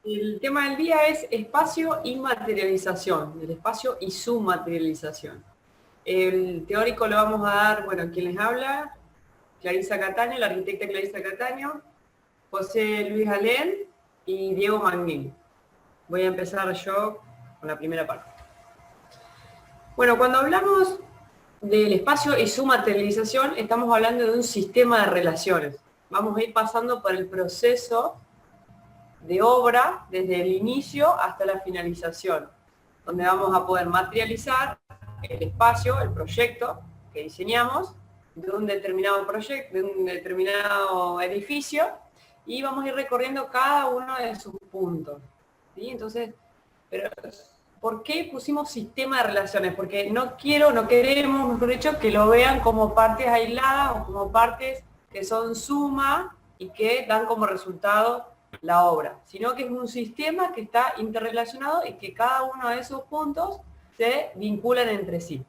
El tema del día es espacio y materialización, el espacio y su materialización. El teórico lo vamos a dar, bueno, quien les habla, Clarisa Cataño, la arquitecta Clarisa Cataño, José Luis Alén y Diego Magnin. Voy a empezar yo con la primera parte. Bueno, cuando hablamos del espacio y su materialización, estamos hablando de un sistema de relaciones. Vamos a ir pasando por el proceso de obra desde el inicio hasta la finalización, donde vamos a poder materializar el espacio, el proyecto que diseñamos de un determinado proyecto, de un determinado edificio, y vamos a ir recorriendo cada uno de sus puntos. ¿Sí? Entonces, pero ¿por qué pusimos sistema de relaciones? Porque no queremos, mejor dicho, que lo vean como partes aisladas o como partes que son suma y que dan como resultado la obra, sino que es un sistema que está interrelacionado y que cada uno de esos puntos se vinculan entre sí.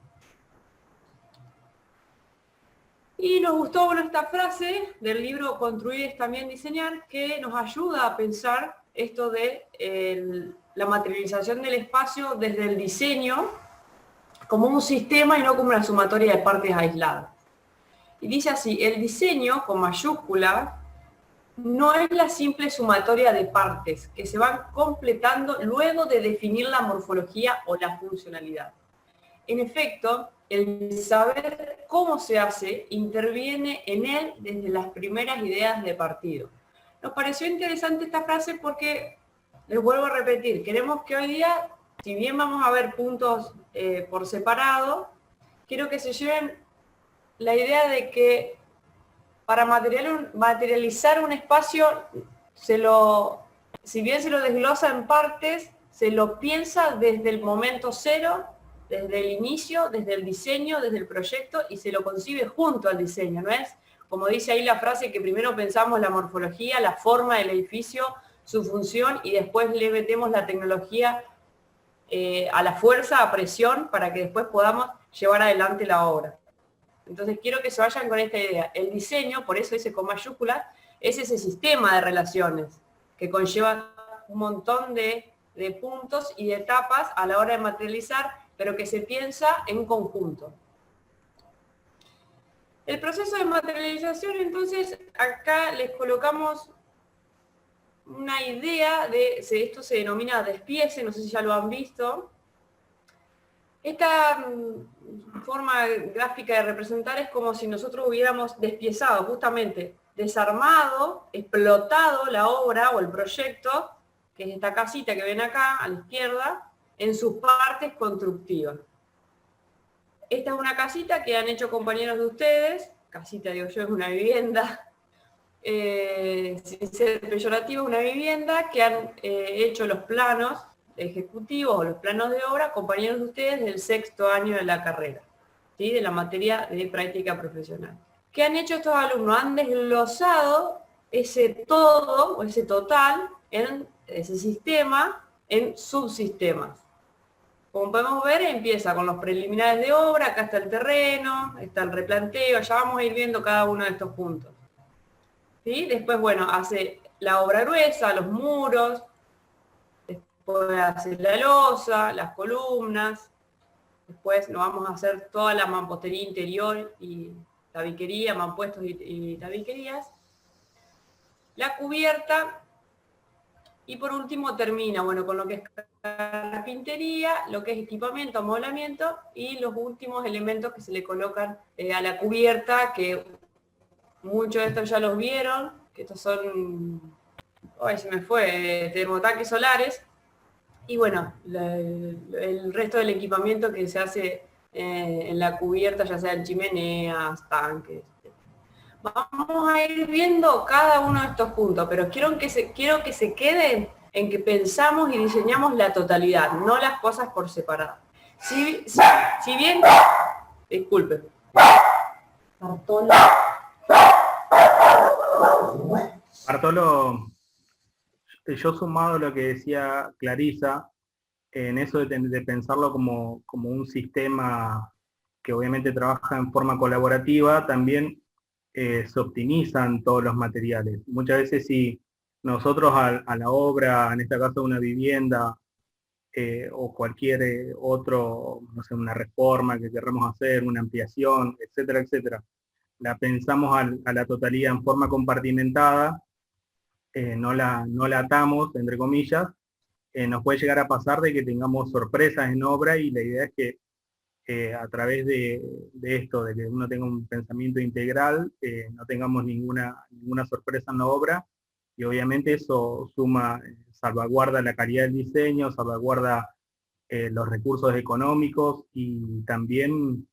Y nos gustó esta frase del libro Construir es también diseñar, que nos ayuda a pensar esto de la materialización del espacio desde el diseño como un sistema y no como una sumatoria de partes aisladas. Y dice así, el diseño con mayúscula no es la simple sumatoria de partes que se van completando luego de definir la morfología o la funcionalidad. En efecto, el saber cómo se hace interviene en él desde las primeras ideas de partido. Nos pareció interesante esta frase porque, les vuelvo a repetir, queremos que hoy día, si bien vamos a ver puntos por separado, quiero que se lleven la idea de que para materializar un espacio, si bien se lo desglosa en partes, se lo piensa desde el momento cero, desde el inicio, desde el diseño, desde el proyecto, y se lo concibe junto al diseño, ¿no es? Como dice ahí la frase, que primero pensamos la morfología, la forma del edificio, su función, y después le metemos la tecnología a la fuerza, a presión, para que después podamos llevar adelante la obra. Entonces quiero que se vayan con esta idea. El diseño, por eso dice con mayúsculas, es ese sistema de relaciones que conlleva un montón de puntos y de etapas a la hora de materializar, pero que se piensa en conjunto. El proceso de materialización, entonces, acá les colocamos una idea de, esto se denomina despiece, no sé si ya lo han visto. Esta forma gráfica de representar es como si nosotros hubiéramos despiezado, justamente, desarmado, explotado la obra o el proyecto, que es esta casita que ven acá a la izquierda, en sus partes constructivas. Esta es una casita que han hecho compañeros de ustedes, casita digo yo, es una vivienda, sin ser peyorativo, una vivienda que han hecho los planos ejecutivos o los planos de obra, compañeros de ustedes del 6º año de la carrera, ¿sí? De la materia de práctica profesional. ¿Qué han hecho estos alumnos? Han desglosado ese todo o ese total en ese sistema en subsistemas. Como podemos ver, empieza con los preliminares de obra, acá está el terreno, está el replanteo, ya vamos a ir viendo cada uno de estos puntos. ¿Sí? Después, bueno, hace la obra gruesa, los muros, después hace la losa, las columnas, después nos vamos a hacer toda la mampostería interior y tabiquería, mampuestos y tabiquerías, la cubierta, y por último termina, bueno, con lo que es carpintería, lo que es equipamiento, amoblamiento y los últimos elementos que se le colocan a la cubierta, que muchos de estos ya los vieron, que estos son, hoy se me fue, termotanques solares, y bueno, el resto del equipamiento que se hace en la cubierta, ya sea en chimeneas, tanques. Vamos a ir viendo cada uno de estos puntos, pero quiero que se queden en que pensamos y diseñamos la totalidad, no las cosas por separado. Si bien, disculpe, Bartolo, yo sumado a lo que decía Clarisa, en eso de pensarlo como un sistema que obviamente trabaja en forma colaborativa, también se optimizan todos los materiales. Muchas veces si nosotros a la obra, en este caso una vivienda, o cualquier otro, no sé, una reforma que queramos hacer, una ampliación, etcétera, etcétera, la pensamos a la totalidad en forma compartimentada, no la atamos, entre comillas, nos puede llegar a pasar de que tengamos sorpresas en obra y la idea es que a través de esto, de que uno tenga un pensamiento integral, no tengamos ninguna sorpresa en la obra y obviamente eso suma, salvaguarda la calidad del diseño, salvaguarda los recursos económicos y también,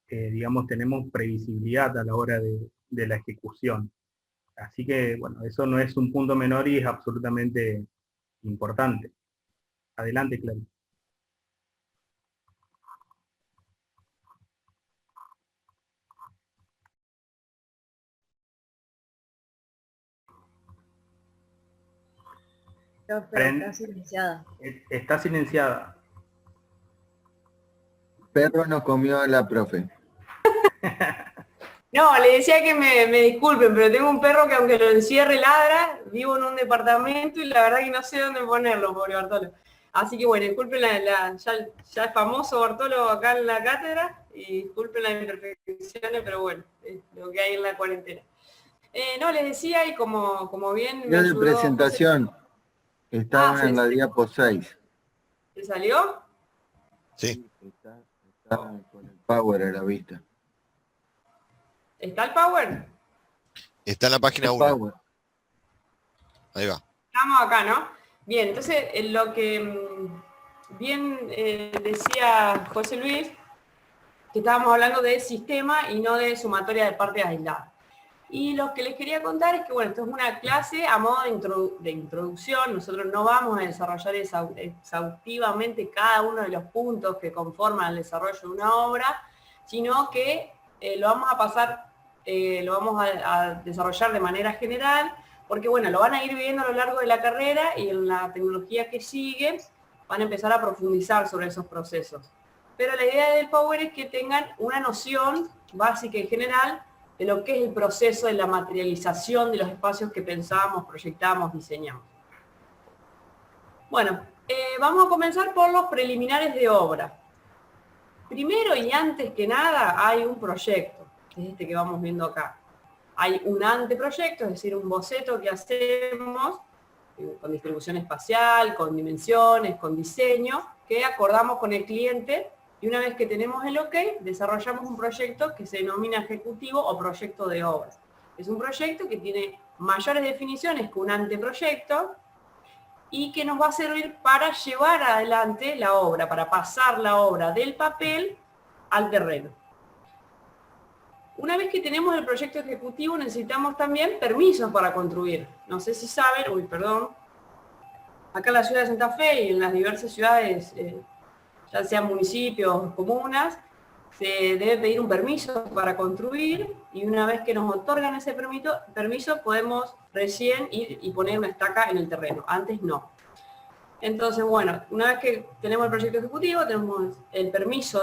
digamos, tenemos previsibilidad a la hora de la ejecución. Así que, bueno, eso no es un punto menor y es absolutamente importante. Adelante, Clary. No, pero está silenciada. Está silenciada. Perro nos comió a la profe. No, le decía que me disculpen, pero tengo un perro que aunque lo encierre ladra, vivo en un departamento y la verdad que no sé dónde ponerlo, pobre Bartolo. Así que bueno, disculpen ya es famoso Bartolo acá en la cátedra y disculpen las imperfecciones, pero bueno, es lo que hay en la cuarentena. No, les decía y como bien me De ayudó presentación. José. Estaba en la diapo 6. ¿Se salió? Sí. Está con el power a la vista. ¿Está el Power? Está en la página 1. Ahí va. Estamos acá, ¿no? Bien, entonces lo que bien decía José Luis, que estábamos hablando de sistema y no de sumatoria de partes aisladas. Y lo que les quería contar es que, bueno, esto es una clase a modo de introducción. Nosotros no vamos a desarrollar exhaustivamente cada uno de los puntos que conforman el desarrollo de una obra, sino que lo vamos a pasar, lo vamos a desarrollar de manera general, porque, bueno, lo van a ir viendo a lo largo de la carrera y en la tecnología que sigue van a empezar a profundizar sobre esos procesos. Pero la idea del Power es que tengan una noción básica y general de lo que es el proceso de la materialización de los espacios que pensamos, proyectamos, diseñamos. Bueno, vamos a comenzar por los preliminares de obra. Primero y antes que nada hay un proyecto, que es este que vamos viendo acá. Hay un anteproyecto, es decir, un boceto que hacemos con distribución espacial, con dimensiones, con diseño, que acordamos con el cliente. Y una vez que tenemos el OK, desarrollamos un proyecto que se denomina ejecutivo o proyecto de obras. Es un proyecto que tiene mayores definiciones que un anteproyecto y que nos va a servir para llevar adelante la obra, para pasar la obra del papel al terreno. Una vez que tenemos el proyecto ejecutivo, necesitamos también permisos para construir. No sé si saben, acá en la ciudad de Santa Fe y en las diversas ciudades, ya sean municipios o comunas, se debe pedir un permiso para construir y una vez que nos otorgan ese permiso podemos recién ir y poner una estaca en el terreno, antes no. Entonces, bueno, una vez que tenemos el proyecto ejecutivo, tenemos el permiso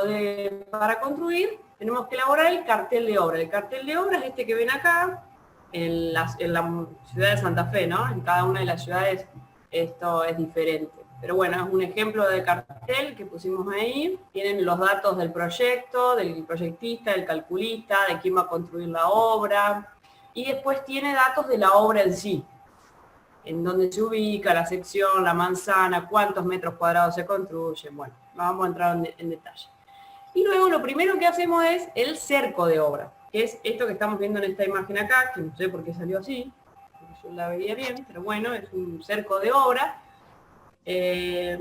para construir, tenemos que elaborar el cartel de obra. El cartel de obra es este que ven acá, en la ciudad de Santa Fe, ¿no? En cada una de las ciudades esto es diferente. Pero bueno, es un ejemplo de cartel que pusimos ahí. Tienen los datos del proyecto, del proyectista, del calculista, de quién va a construir la obra. Y después tiene datos de la obra en sí. En dónde se ubica, la sección, la manzana, cuántos metros cuadrados se construyen. Bueno, no vamos a entrar en detalle. Y luego lo primero que hacemos es el cerco de obra, que es esto que estamos viendo en esta imagen acá, que no sé por qué salió así, porque yo la veía bien, pero bueno, es un cerco de obra. Se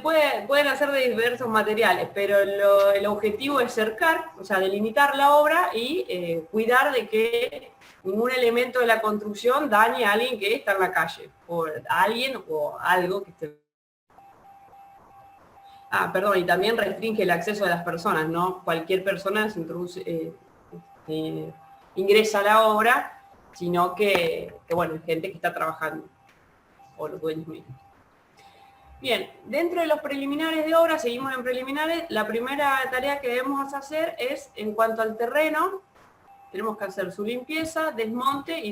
pueden hacer de diversos materiales, pero el objetivo es cercar, o sea, delimitar la obra y cuidar de que ningún elemento de la construcción dañe a alguien que está en la calle, o a alguien o algo que esté. Perdón, y también restringe el acceso de las personas, ¿no? Cualquier persona se introduce, ingresa a la obra, sino que bueno, gente que está trabajando, o los dueños mismos. Bien, dentro de los preliminares de obra, seguimos en preliminares, la primera tarea que debemos hacer es, en cuanto al terreno, tenemos que hacer su limpieza, desmonte y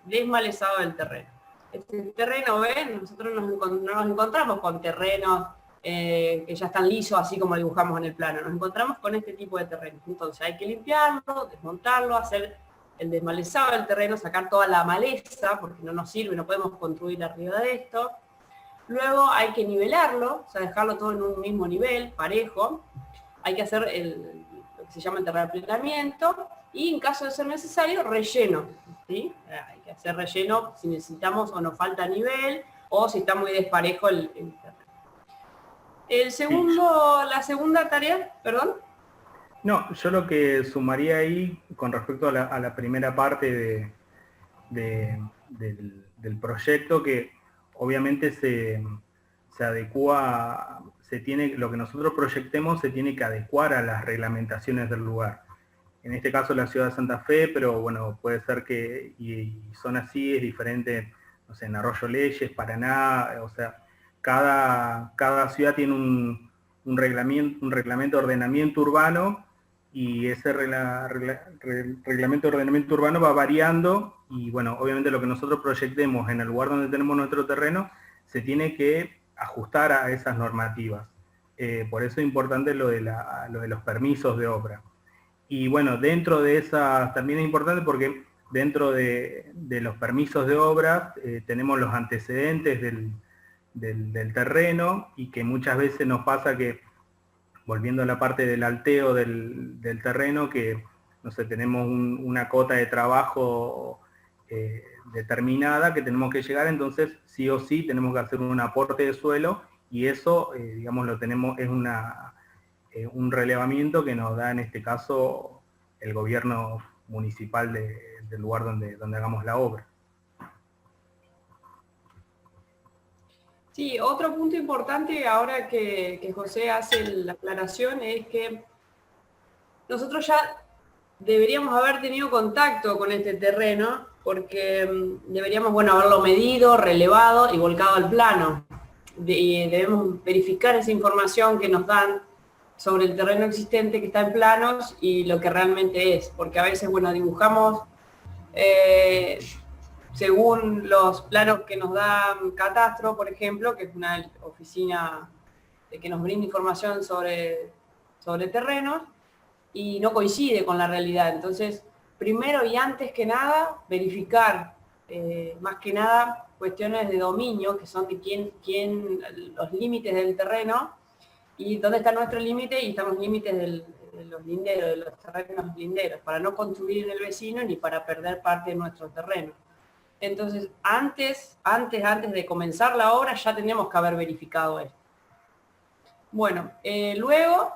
desmalezado del terreno. este terreno, ¿ven? Nosotros no nos encontramos con terrenos que ya están lisos, así como dibujamos en el plano. Nos encontramos con este tipo de terrenos. Entonces hay que limpiarlo, desmontarlo, hacer el desmalezado del terreno, sacar toda la maleza, porque no nos sirve, no podemos construir arriba de esto. Luego hay que nivelarlo, o sea, dejarlo todo en un mismo nivel, parejo. Hay que hacer lo que se llama el terraplenamiento y en caso de ser necesario, relleno. ¿Sí? Hay que hacer relleno si necesitamos o nos falta nivel o si está muy desparejo el terreno. La segunda tarea, perdón. No, yo lo que sumaría ahí con respecto a la primera parte del proyecto, que obviamente se adecua, lo que nosotros proyectemos se tiene que adecuar a las reglamentaciones del lugar. En este caso la ciudad de Santa Fe, pero bueno, puede ser que, y son así, es diferente, no sé, en Arroyo Leyes, Paraná, o sea, cada ciudad tiene un reglamento de ordenamiento urbano, y ese reglamento de ordenamiento urbano va variando, y bueno, obviamente lo que nosotros proyectemos en el lugar donde tenemos nuestro terreno se tiene que ajustar a esas normativas. Por eso es importante lo de los permisos de obra. Y bueno, dentro de esas también es importante porque dentro de los permisos de obra tenemos los antecedentes del terreno, y que muchas veces nos pasa que, volviendo a la parte del alteo del terreno, que no sé, tenemos una cota de trabajo determinada que tenemos que llegar, entonces sí o sí tenemos que hacer un aporte de suelo, y eso, digamos, lo tenemos, es un relevamiento que nos da en este caso el gobierno municipal del lugar donde hagamos la obra. Sí, otro punto importante ahora que José hace la aclaración es que nosotros ya deberíamos haber tenido contacto con este terreno, porque deberíamos, bueno, haberlo medido, relevado y volcado al plano. Y debemos verificar esa información que nos dan sobre el terreno existente que está en planos y lo que realmente es, porque a veces, bueno, dibujamos según los planos que nos da Catastro, por ejemplo, que es una oficina que nos brinda información sobre terrenos, y no coincide con la realidad. Entonces, primero y antes que nada, verificar, más que nada, cuestiones de dominio, que son los límites del terreno, y dónde está nuestro límite, y están los límites de los linderos, de los terrenos linderos, para no construir en el vecino ni para perder parte de nuestro terreno. Entonces, antes de comenzar la obra, ya teníamos que haber verificado esto. Bueno, luego,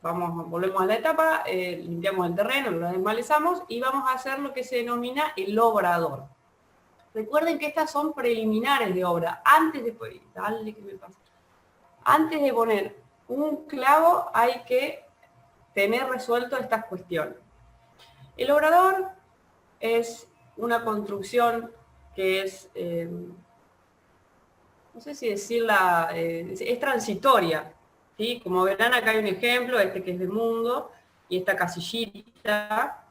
volvemos a la etapa, limpiamos el terreno, lo desmalezamos, y vamos a hacer lo que se denomina el obrador. Recuerden que estas son preliminares de obra. Antes de poner un clavo hay que tener resuelto estas cuestiones. El obrador es una construcción que es, no sé si decirla, es transitoria, ¿sí? Como verán, acá hay un ejemplo, este que es de Mundo, y esta casillita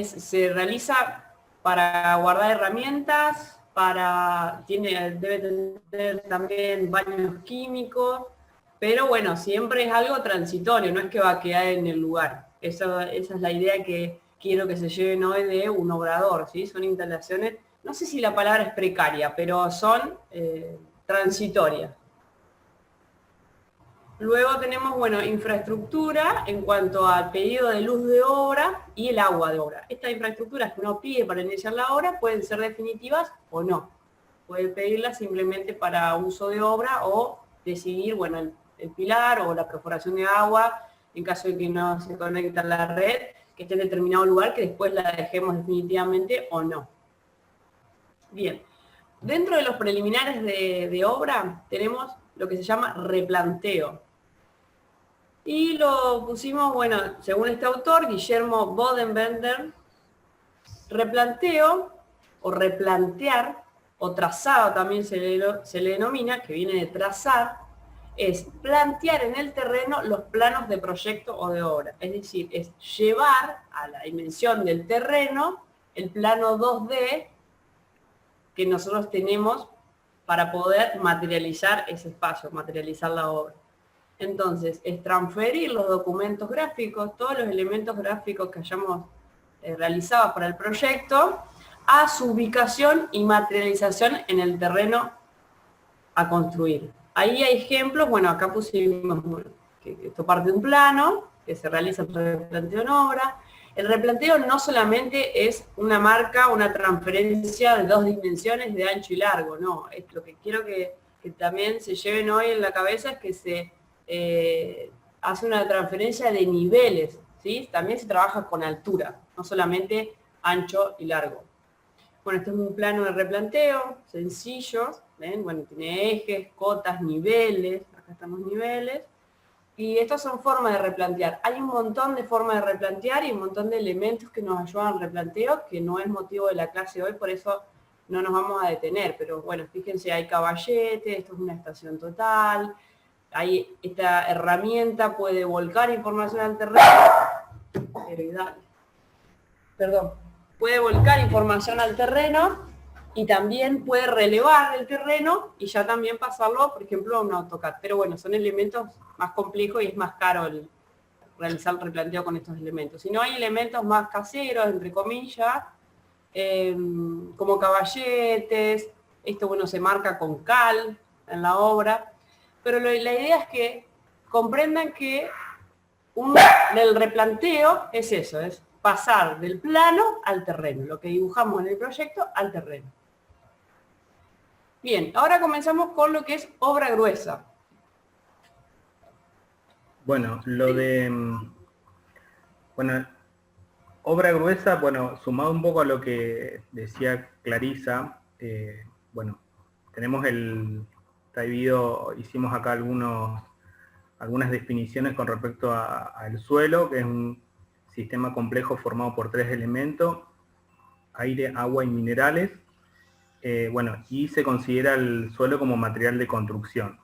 se realiza para guardar herramientas, debe tener también baños químicos, pero bueno, siempre es algo transitorio, no es que va a quedar en el lugar. Esa es la idea que quiero que se lleven hoy de un obrador, ¿sí? Son instalaciones, no sé si la palabra es precaria, pero son transitorias. Luego tenemos, bueno, infraestructura en cuanto al pedido de luz de obra y el agua de obra. Estas infraestructuras que uno pide para iniciar la obra pueden ser definitivas o no. Puede pedirlas simplemente para uso de obra o decidir, bueno, el pilar o la perforación de agua, en caso de que no se conecte a la red, que esté en determinado lugar, que después la dejemos definitivamente o no. Bien, dentro de los preliminares de obra tenemos lo que se llama replanteo. Y lo pusimos, bueno, según este autor, Guillermo Bodenbender, replanteo o replantear, o trazado también se le denomina, que viene de trazar, es plantear en el terreno los planos de proyecto o de obra. Es decir, es llevar a la dimensión del terreno el plano 2D que nosotros tenemos para poder materializar ese espacio, materializar la obra. Entonces, es transferir los documentos gráficos, todos los elementos gráficos que hayamos realizado para el proyecto, a su ubicación y materialización en el terreno a construir. Ahí hay ejemplos, bueno, acá pusimos que esto parte de un plano, que se realiza el replanteo en obra. El replanteo no solamente es una marca, una transferencia de 2 dimensiones de ancho y largo, no, es lo que quiero que también se lleven hoy en la cabeza, es que se hace una transferencia de niveles, ¿sí? También se trabaja con altura, no solamente ancho y largo. Bueno, este es un plano de replanteo, sencillo, ¿ven? Bueno, tiene ejes, cotas, niveles, acá están los niveles, y estas son formas de replantear. Hay un montón de formas de replantear y un montón de elementos que nos ayudan al replanteo, que no es motivo de la clase hoy, por eso no nos vamos a detener, pero bueno, fíjense, hay caballete, esto es una estación total, ahí esta herramienta puede volcar información al terreno, puede volcar información al terreno y también puede relevar el terreno y ya también pasarlo, por ejemplo, a un AutoCAD. Pero bueno, son elementos más complejos y es más caro realizar el replanteo con estos elementos. Si no, hay elementos más caseros, entre comillas, como caballetes, esto bueno se marca con cal en la obra, pero la idea es que comprendan que el replanteo es eso, es pasar del plano al terreno, lo que dibujamos en el proyecto al terreno. Bien, ahora comenzamos con lo que es obra gruesa. Bueno, obra gruesa, bueno, sumado un poco a lo que decía Clarisa, bueno, tenemos hicimos acá algunas definiciones con respecto al suelo, que es un sistema complejo formado por 3 elementos, aire, agua y minerales, bueno, y se considera el suelo como material de construcción.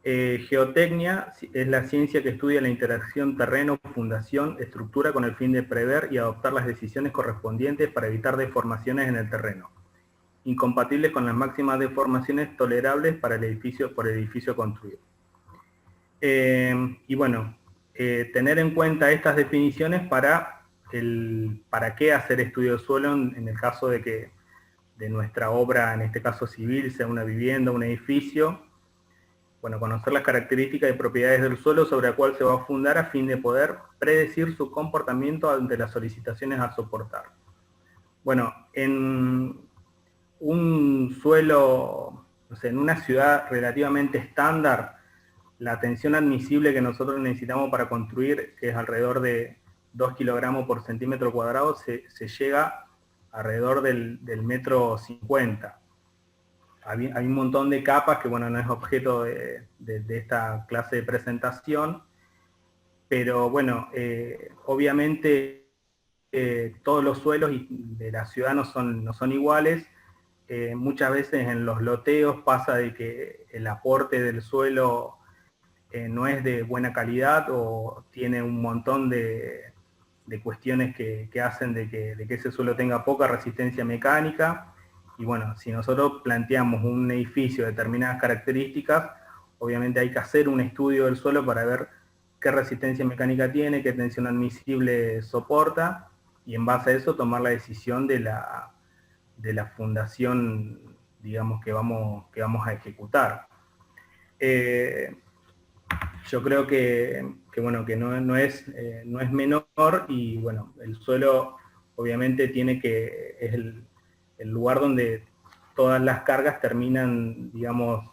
Geotecnia es la ciencia que estudia la interacción terreno, fundación, estructura con el fin de prever y adoptar las decisiones correspondientes para evitar deformaciones en el terreno, incompatibles con las máximas deformaciones tolerables para el edificio construido. Y bueno, tener en cuenta estas definiciones para qué hacer estudio de suelo en el caso de que de nuestra obra, en este caso civil, sea una vivienda, un edificio. Bueno, conocer las características y propiedades del suelo sobre el cual se va a fundar a fin de poder predecir su comportamiento ante las solicitaciones a soportar. Bueno, en un suelo, no sé, en una ciudad relativamente estándar, la tensión admisible que nosotros necesitamos para construir, que es alrededor de 2 kilogramos por centímetro cuadrado, se llega alrededor del metro 50. Hay un montón de capas que, bueno, no es objeto de esta clase de presentación, pero bueno, obviamente todos los suelos de la ciudad no son iguales. Muchas veces en los loteos pasa de que el aporte del suelo no es de buena calidad o tiene un montón de cuestiones que hacen de que ese suelo tenga poca resistencia mecánica. Y bueno, si nosotros planteamos un edificio de determinadas características, obviamente hay que hacer un estudio del suelo para ver qué resistencia mecánica tiene, qué tensión admisible soporta, y en base a eso tomar la decisión de la fundación, digamos, que vamos a ejecutar. Yo creo que bueno, que no es menor, y bueno, el suelo obviamente es el lugar donde todas las cargas terminan, digamos,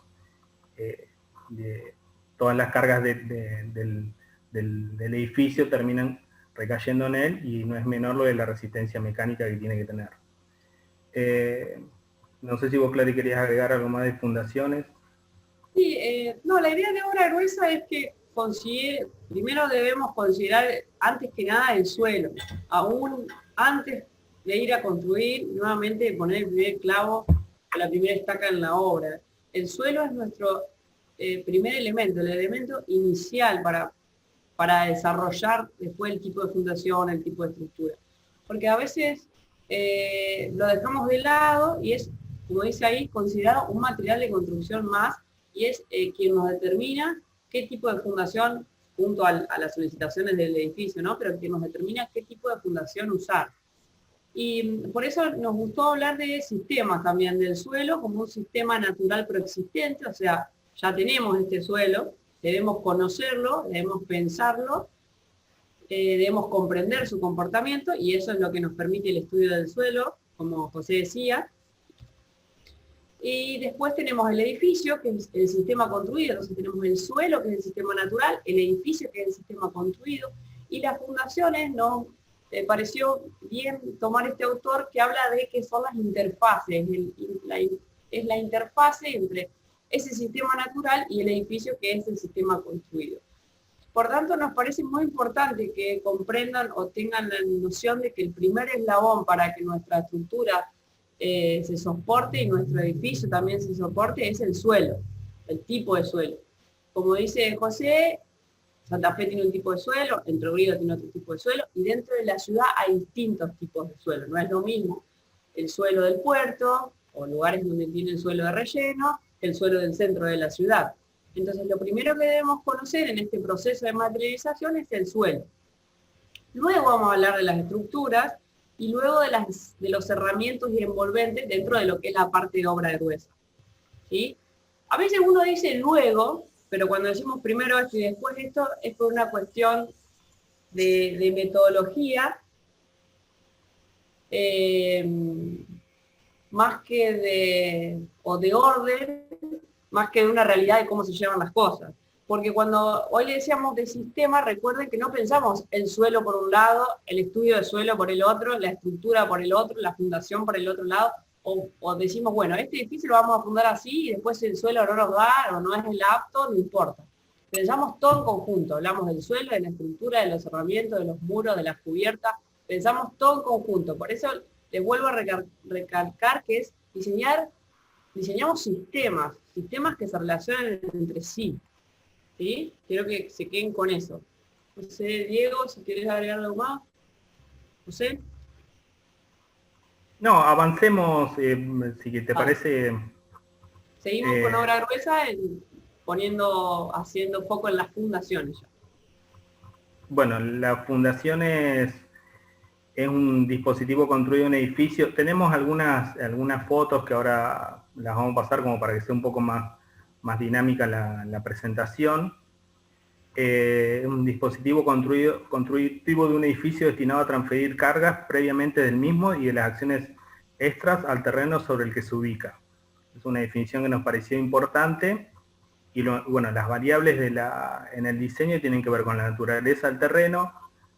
todas las cargas del edificio terminan recayendo en él, y no es menor lo de la resistencia mecánica que tiene que tener. No sé si vos, Clary, querías agregar algo más de fundaciones. Sí, no, la idea de obra gruesa es que primero debemos considerar antes que nada el suelo, aún antes de ir a construir, nuevamente poner el primer clavo o la primera estaca en la obra. El suelo es nuestro primer elemento, el elemento inicial para desarrollar después el tipo de fundación, el tipo de estructura. Porque a veces lo dejamos de lado y es, como dice ahí, considerado un material de construcción más y es quien nos determina qué tipo de fundación, junto a las solicitaciones del edificio, ¿no? Pero quien nos determina qué tipo de fundación usar. Y por eso nos gustó hablar de sistemas también, del suelo como un sistema natural preexistente, o sea, ya tenemos este suelo, debemos conocerlo, debemos pensarlo, debemos comprender su comportamiento y eso es lo que nos permite el estudio del suelo, como José decía. Y después tenemos el edificio, que es el sistema construido, entonces tenemos el suelo, que es el sistema natural, el edificio, que es el sistema construido, y las fundaciones nos pareció bien tomar este autor que habla de que son las interfaces, es la interfase entre ese sistema natural y el edificio que es el sistema construido. Por tanto, nos parece muy importante que comprendan o tengan la noción de que el primer eslabón para que nuestra estructura se soporte y nuestro edificio también se soporte es el suelo, el tipo de suelo. Como dice José, Santa Fe tiene un tipo de suelo, Entre Ríos tiene otro tipo de suelo, y dentro de la ciudad hay distintos tipos de suelo. No es lo mismo el suelo del puerto, o lugares donde tienen suelo de relleno, que el suelo del centro de la ciudad. Entonces, lo primero que debemos conocer en este proceso de materialización es el suelo. Luego vamos a hablar de las estructuras, y luego de los cerramientos y envolventes dentro de lo que es la parte de obra gruesa. ¿Sí? A veces uno dice luego, pero cuando decimos primero esto y después esto, es por una cuestión de metodología, más que de orden, más que de una realidad de cómo se llevan las cosas. Porque cuando hoy le decíamos de sistema, recuerden que no pensamos el suelo por un lado, el estudio de suelo por el otro, la estructura por el otro, la fundación por el otro lado, o decimos, bueno, este edificio lo vamos a fundar así y después el suelo no nos da o no es el apto, no importa. Pensamos todo en conjunto, hablamos del suelo, de la estructura, de los cerramientos, de los muros, de las cubiertas, pensamos todo en conjunto. Por eso les vuelvo a recalcar que es diseñamos sistemas que se relacionan entre sí. ¿Sí? Quiero que se queden con eso. No sé, Diego, si quieres agregar algo más. José. No, avancemos, si te parece. Seguimos con obra gruesa, haciendo foco en las fundaciones ya. Bueno, las fundaciones es un dispositivo construido en un edificio. Tenemos algunas fotos que ahora las vamos a pasar como para que sea un poco más dinámica la presentación. Un dispositivo constructivo de un edificio destinado a transferir cargas previamente del mismo y de las acciones extras al terreno sobre el que se ubica. Es una definición que nos pareció importante y bueno, las variables en el diseño tienen que ver con la naturaleza del terreno,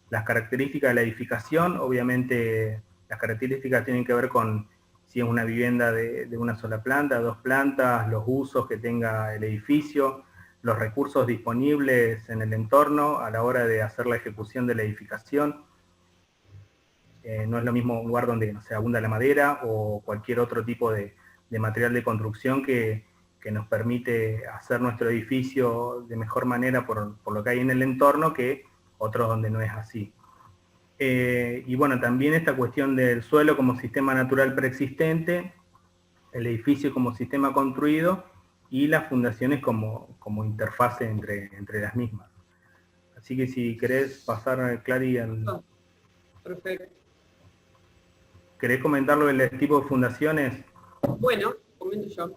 las características de la edificación, obviamente las características tienen que ver con si es una vivienda de una sola planta, 2 plantas, los usos que tenga el edificio, los recursos disponibles en el entorno a la hora de hacer la ejecución de la edificación. No es lo mismo un lugar donde abunda la madera o cualquier otro tipo de material de construcción que nos permite hacer nuestro edificio de mejor manera por lo que hay en el entorno que otros donde no es así. Y bueno, también esta cuestión del suelo como sistema natural preexistente, el edificio como sistema construido y las fundaciones como interfase entre las mismas. Así que si querés pasar, Clary, Perfecto. ¿Querés comentarlo del tipo de fundaciones? Bueno, comento yo.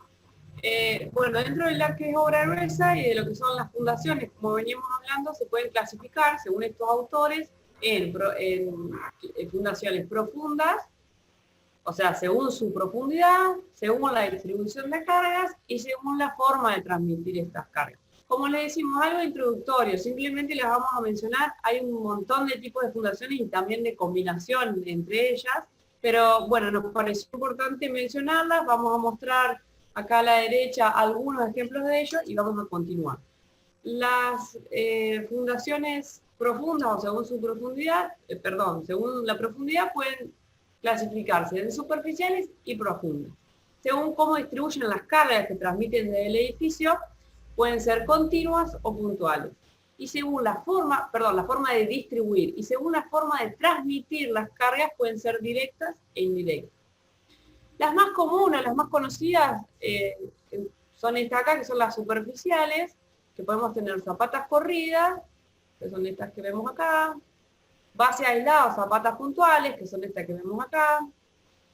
Bueno, dentro de la que es obra gruesa y de lo que son las fundaciones, como veníamos hablando, se pueden clasificar, según estos autores, en fundaciones profundas, o sea, según su profundidad, según la distribución de cargas y según la forma de transmitir estas cargas. Como les decimos, algo introductorio, simplemente les vamos a mencionar, hay un montón de tipos de fundaciones y también de combinación entre ellas, pero bueno, nos pareció importante mencionarlas, vamos a mostrar acá a la derecha algunos ejemplos de ellos y vamos a continuar. Las fundaciones profundas o según su profundidad, según la profundidad pueden clasificarse en superficiales y profundas. Según cómo distribuyen las cargas que transmiten desde el edificio, pueden ser continuas o puntuales. y según la forma de distribuir, y según la forma de transmitir las cargas pueden ser directas e indirectas. Las más comunes, las más conocidas, son estas acá, que son las superficiales, que podemos tener zapatas corridas, que son estas que vemos acá, base aislada o zapatas puntuales, que son estas que vemos acá,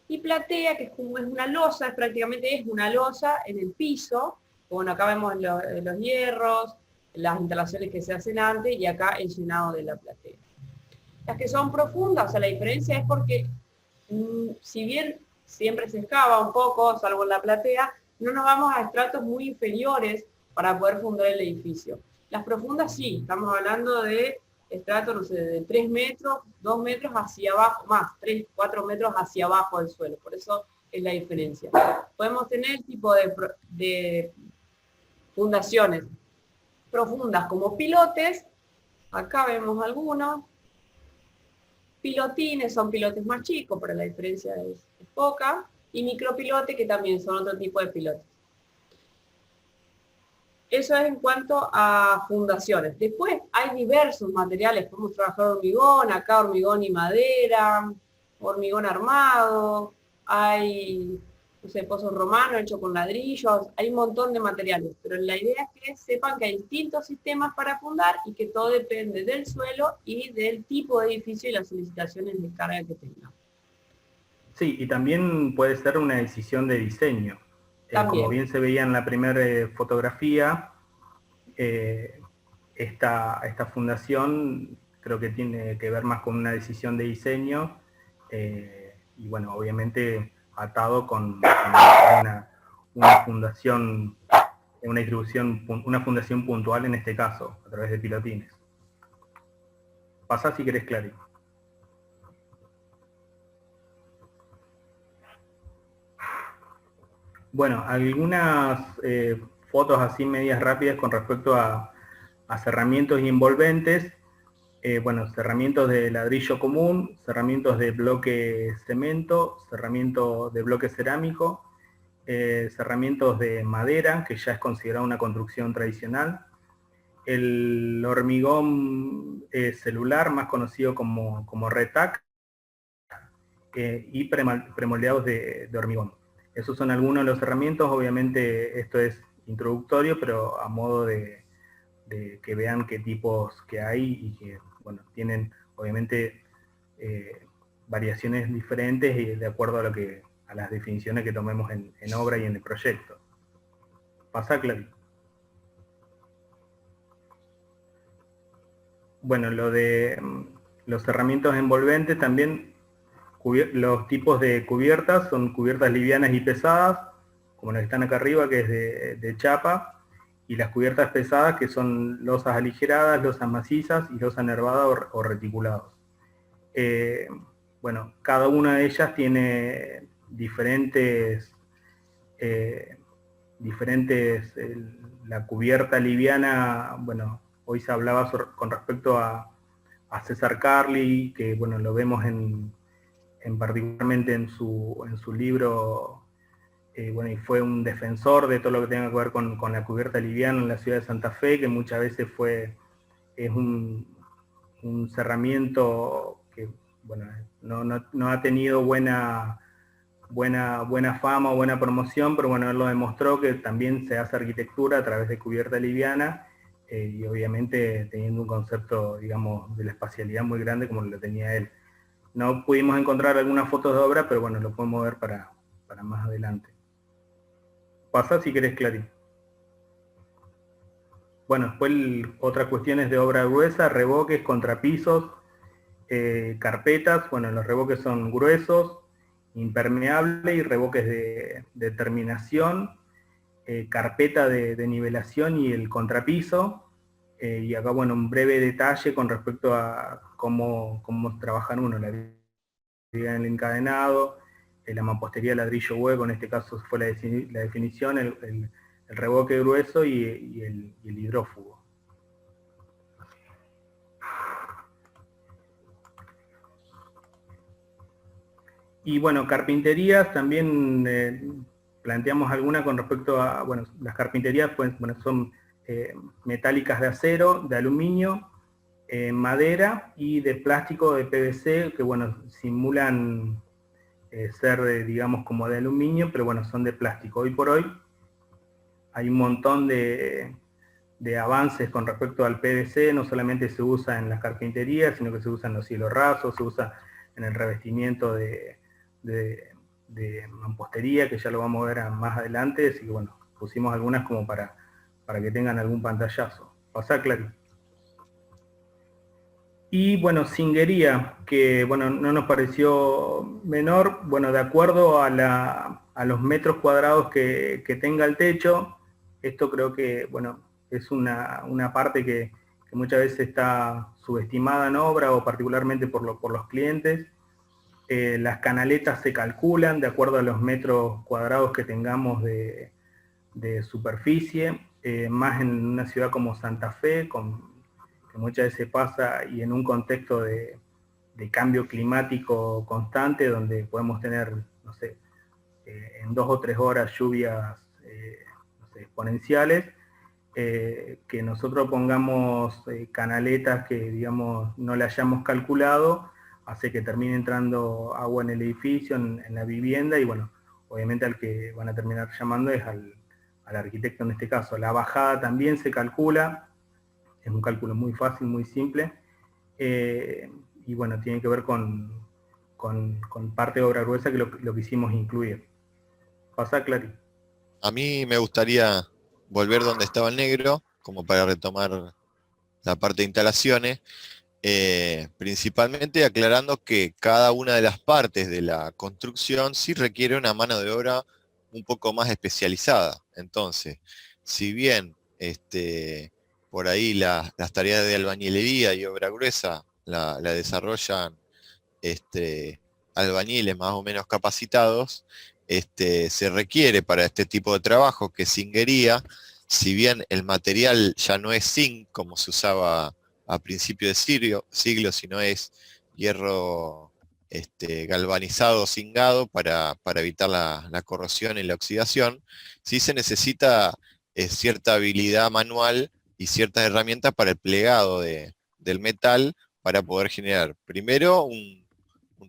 y platea, que es como una losa, prácticamente es una losa en el piso. Bueno, acá vemos los hierros, las instalaciones que se hacen antes, y acá el llenado de la platea. Las que son profundas, o sea, la diferencia es porque, si bien siempre se excava un poco, salvo en la platea, no nos vamos a estratos muy inferiores para poder fundar el edificio. Las profundas sí, estamos hablando de estratos, no sé, de 3 metros, 2 metros hacia abajo, más, 3, 4 metros hacia abajo del suelo, por eso es la diferencia. Podemos tener tipo de fundaciones profundas como pilotes, acá vemos algunos, pilotines, son pilotes más chicos, pero la diferencia es poca, y micropilotes, que también son otro tipo de pilotes. Eso es en cuanto a fundaciones. Después hay diversos materiales, podemos trabajar hormigón, acá hormigón y madera, hormigón armado, hay, no sé, pozos romanos hechos con ladrillos, hay un montón de materiales, pero la idea es que sepan que hay distintos sistemas para fundar y que todo depende del suelo y del tipo de edificio y las solicitaciones de carga que tengan. Sí, y también puede ser una decisión de diseño. Como bien se veía en la primera fotografía, esta fundación creo que tiene que ver más con una decisión de diseño, y bueno, obviamente atado con una fundación, una fundación puntual en este caso, a través de pilotines. Pasá si querés, Clary. Bueno, algunas fotos así medias rápidas con respecto a cerramientos y envolventes. Bueno, cerramientos de ladrillo común, cerramientos de bloque cemento, cerramientos de bloque cerámico, cerramientos de madera, que ya es considerado una construcción tradicional, el hormigón celular, más conocido como retac, y premoldeados de hormigón. Esos son algunos de los herramientas. Obviamente esto es introductorio, pero a modo de que vean qué tipos que hay y que, bueno, tienen obviamente variaciones diferentes y de acuerdo a las definiciones que tomemos en obra y en el proyecto. Pasa, Clary. Bueno, lo de los cerramientos envolventes también. Los tipos de cubiertas son cubiertas livianas y pesadas, como las que están acá arriba, que es de chapa, y las cubiertas pesadas, que son losas aligeradas, losas macizas y losas nervadas o reticulados. Bueno, cada una de ellas tiene diferentes, la cubierta liviana, bueno, hoy se hablaba con respecto a César Carli, que bueno, lo vemos particularmente en su libro, bueno, y fue un defensor de todo lo que tenga que ver con la cubierta liviana en la ciudad de Santa Fe, que muchas veces es un cerramiento que, bueno, no ha tenido buena fama o buena promoción, pero bueno, él lo demostró que también se hace arquitectura a través de cubierta liviana, y obviamente teniendo un concepto, digamos, de la espacialidad muy grande como lo tenía él. No pudimos encontrar algunas fotos de obra, pero bueno, lo podemos ver para más adelante. Pasá si querés, Clary. Bueno, después otras cuestiones de obra gruesa, revoques, contrapisos, carpetas. Bueno, los revoques son gruesos, impermeables y revoques de terminación, carpeta de nivelación y el contrapiso. Y acá, bueno, un breve detalle con respecto a cómo trabajan uno, la viga en el encadenado, la mampostería de ladrillo hueco, en este caso fue la definición, el revoque grueso y el hidrófugo. Y bueno, carpinterías también planteamos alguna con respecto a, bueno, las carpinterías pues, bueno, son metálicas de acero, de aluminio, madera y de plástico de PVC, que bueno, simulan ser, digamos, como de aluminio, pero bueno, son de plástico. Hoy por hoy hay un montón de avances con respecto al PVC, no solamente se usa en las carpinterías, sino que se usa en los cielos rasos, se usa en el revestimiento de mampostería, que ya lo vamos a ver más adelante, así que bueno, pusimos algunas como para que tengan algún pantallazo. Pasá, Clary. Y bueno, zinguería, que bueno, no nos pareció menor, bueno, de acuerdo a los metros cuadrados que tenga el techo, esto creo que, bueno, es una parte que muchas veces está subestimada en obra, o particularmente por los clientes. Las canaletas se calculan de acuerdo a los metros cuadrados que tengamos de superficie, más en una ciudad como Santa Fe, que muchas veces pasa, y en un contexto de cambio climático constante, donde podemos tener, no sé, en 2 o 3 horas lluvias no sé, exponenciales, que nosotros pongamos canaletas que, digamos, no le hayamos calculado, hace que termine entrando agua en el edificio, en la vivienda, y bueno, obviamente al que van a terminar llamando es al arquitecto en este caso. La bajada también se calcula, es un cálculo muy fácil, muy simple, y bueno, tiene que ver con parte de obra gruesa, que lo quisimos incluir. Pasá, Clary. A mí me gustaría volver donde estaba el negro, como para retomar la parte de instalaciones, principalmente aclarando que cada una de las partes de la construcción sí requiere una mano de obra un poco más especializada. Entonces, si bien por ahí las tareas de albañilería y obra gruesa la desarrollan albañiles más o menos capacitados, se requiere para este tipo de trabajo que zinguería, si bien el material ya no es zinc como se usaba a principios de siglo, sino es hierro galvanizado, zingado, para evitar la corrosión y la oxidación, sí se necesita cierta habilidad manual y ciertas herramientas para el plegado del metal, para poder generar, primero, un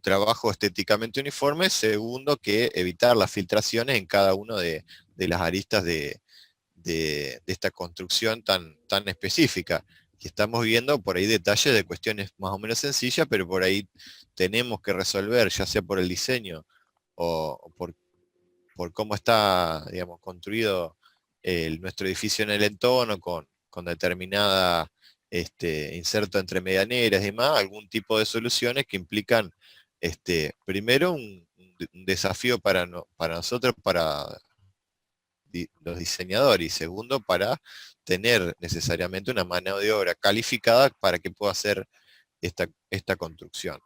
trabajo estéticamente uniforme, segundo, que evitar las filtraciones en cada una de las aristas de esta construcción tan específica. Y estamos viendo por ahí detalles de cuestiones más o menos sencillas, pero por ahí tenemos que resolver, ya sea por el diseño o por cómo está, digamos, construido nuestro edificio en el entorno, con determinada inserto entre medianeras y demás, algún tipo de soluciones que implican, primero, un desafío para nosotros, para los diseñadores, y segundo, para tener necesariamente una mano de obra calificada para que pueda hacer esta construcción.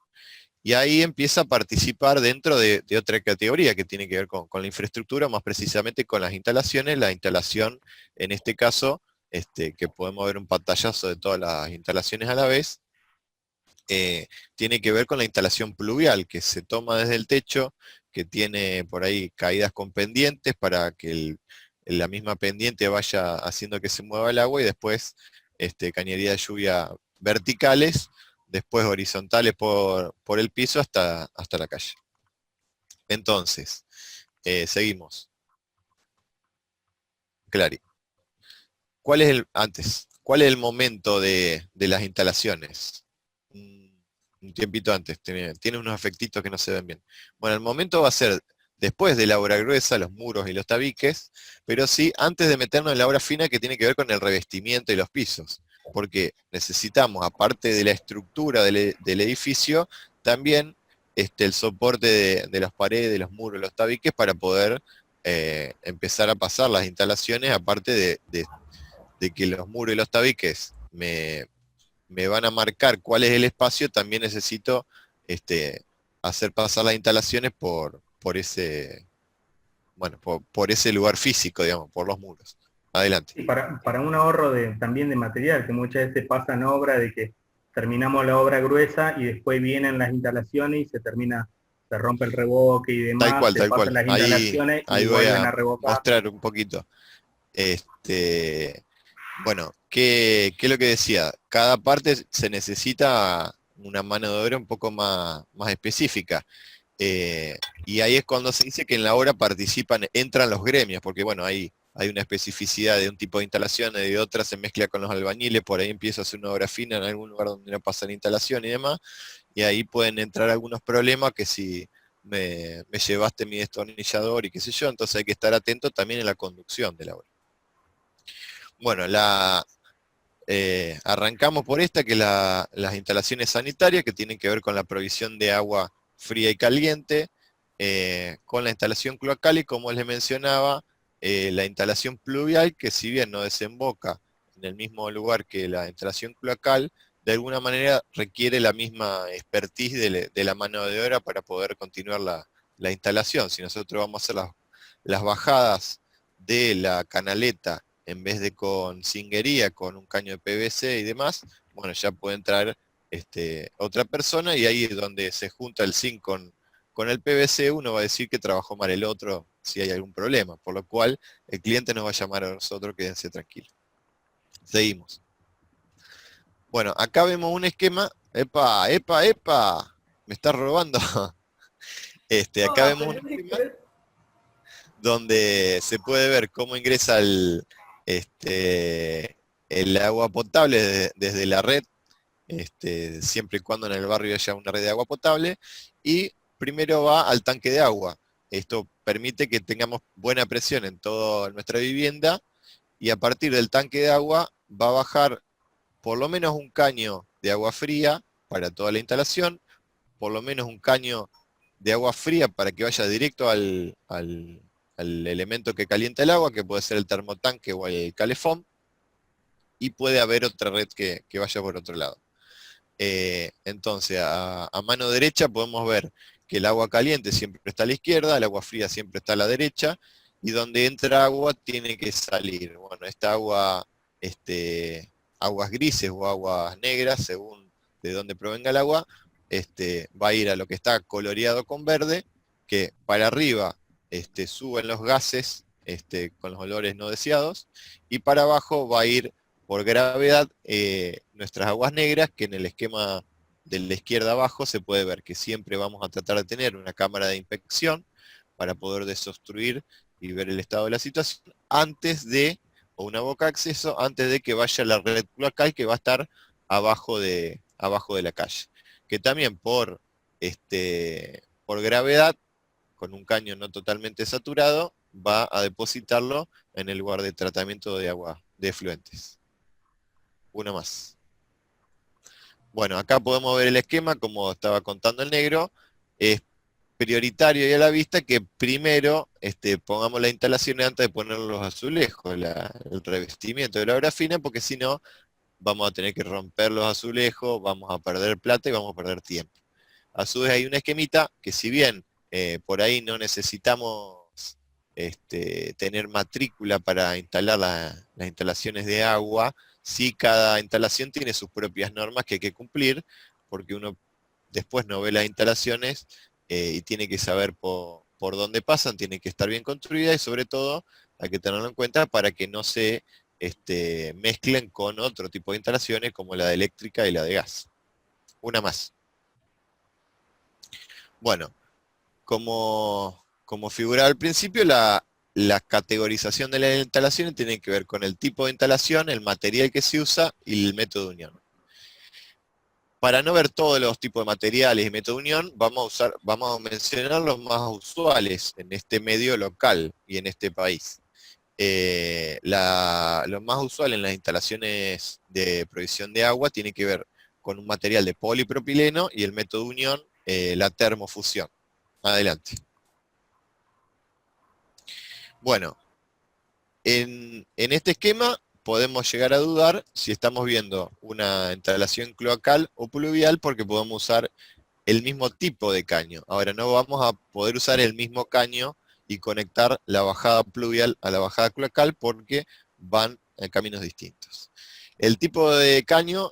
Y ahí empieza a participar dentro de otra categoría que tiene que ver con la infraestructura, más precisamente con las instalaciones. La instalación, en este caso, que podemos ver un pantallazo de todas las instalaciones a la vez, tiene que ver con la instalación pluvial, que se toma desde el techo, que tiene por ahí caídas con pendientes para que la misma pendiente vaya haciendo que se mueva el agua, y después cañería de lluvia verticales, después horizontales por el piso hasta la calle. Entonces, seguimos. Clary. ¿Cuál es el momento de las instalaciones? Un tiempito antes, tiene unos efectitos que no se ven bien. Bueno, el momento va a ser después de la obra gruesa, los muros y los tabiques, pero sí antes de meternos en la obra fina, que tiene que ver con el revestimiento y los pisos, porque necesitamos, aparte de la estructura del edificio, también el soporte de las paredes, de los muros, los tabiques, para poder empezar a pasar las instalaciones, aparte de que los muros y los tabiques me van a marcar cuál es el espacio. También necesito hacer pasar las instalaciones por ese lugar físico, digamos, por los muros. Adelante. Y para un ahorro también de material, que muchas veces pasa en obra, de que terminamos la obra gruesa y después vienen las instalaciones y se rompe el revoque y demás. Tal cual. Las instalaciones ahí y voy vuelven a revocar. mostrar un poquito. Bueno, ¿qué es lo que decía? Cada parte se necesita una mano de obra un poco más específica. Y ahí es cuando se dice que en la obra entran los gremios, porque bueno, hay una especificidad de un tipo de instalaciones, de otra se mezcla con los albañiles, por ahí empieza a hacer una obra fina en algún lugar donde no pasa la instalación y demás, y ahí pueden entrar algunos problemas que si me llevaste mi destornillador y qué sé yo, entonces hay que estar atento también en la conducción de la obra. Bueno, arrancamos por esta, que es las instalaciones sanitarias, que tienen que ver con la provisión de agua fría y caliente, con la instalación cloacal y, como les mencionaba, la instalación pluvial, que si bien no desemboca en el mismo lugar que la instalación cloacal, de alguna manera requiere la misma expertise de la mano de obra para poder continuar la instalación. Si nosotros vamos a hacer las bajadas de la canaleta en vez de con cinguería, con un caño de PVC y demás, bueno, ya puede entrar otra persona, y ahí es donde se junta el zinc con el PVC, uno va a decir que trabajó mal el otro si hay algún problema, por lo cual el cliente nos va a llamar a nosotros, quédense tranquilos. Seguimos. Bueno, acá vemos un esquema. ¡Epa, epa, epa! Me está robando. Acá vemos un esquema donde se puede ver cómo ingresa el agua potable desde la red, siempre y cuando en el barrio haya una red de agua potable, y primero va al tanque de agua. Esto permite que tengamos buena presión en toda nuestra vivienda, y a partir del tanque de agua va a bajar por lo menos un caño de agua fría para toda la instalación, por lo menos un caño de agua fría para que vaya directo al elemento que calienta el agua, que puede ser el termotanque o el calefón, y puede haber otra red que vaya por otro lado. Entonces, a mano derecha podemos ver que el agua caliente siempre está a la izquierda, el agua fría siempre está a la derecha, y donde entra agua tiene que salir. Bueno, esta agua, aguas grises o aguas negras, según de dónde provenga el agua, va a ir a lo que está coloreado con verde, que para arriba suben los gases con los olores no deseados, y para abajo va a ir por gravedad nuestras aguas negras, que en el esquema de la izquierda abajo se puede ver que siempre vamos a tratar de tener una cámara de inspección para poder desobstruir y ver el estado de la situación o una boca de acceso, antes de que vaya la red cloacal, que va a estar abajo de la calle. Que también por gravedad, con un caño no totalmente saturado, va a depositarlo en el lugar de tratamiento de agua de efluentes. Una más. Bueno, acá podemos ver el esquema, como estaba contando el negro. Es prioritario y a la vista que primero pongamos la instalación antes de poner los azulejos, el revestimiento de la obra fina, porque si no, vamos a tener que romper los azulejos, vamos a perder plata y vamos a perder tiempo. A su vez hay una esquemita que, si bien por ahí no necesitamos tener matrícula para instalar las instalaciones de agua, sí, cada instalación tiene sus propias normas que hay que cumplir, porque uno después no ve las instalaciones y tiene que saber por dónde pasan, tiene que estar bien construida, y sobre todo hay que tenerlo en cuenta para que no se mezclen con otro tipo de instalaciones como la de eléctrica y la de gas. Una más. Bueno, como figuraba al principio, la categorización de las instalaciones tiene que ver con el tipo de instalación, el material que se usa y el método de unión. Para no ver todos los tipos de materiales y método de unión, vamos a mencionar los más usuales en este medio local y en este país. Lo más usual en las instalaciones de provisión de agua tiene que ver con un material de polipropileno y el método de unión, la termofusión. Adelante. Bueno, en este esquema podemos llegar a dudar si estamos viendo una instalación cloacal o pluvial, porque podemos usar el mismo tipo de caño. Ahora, no vamos a poder usar el mismo caño y conectar la bajada pluvial a la bajada cloacal, porque van en caminos distintos. El tipo de caño,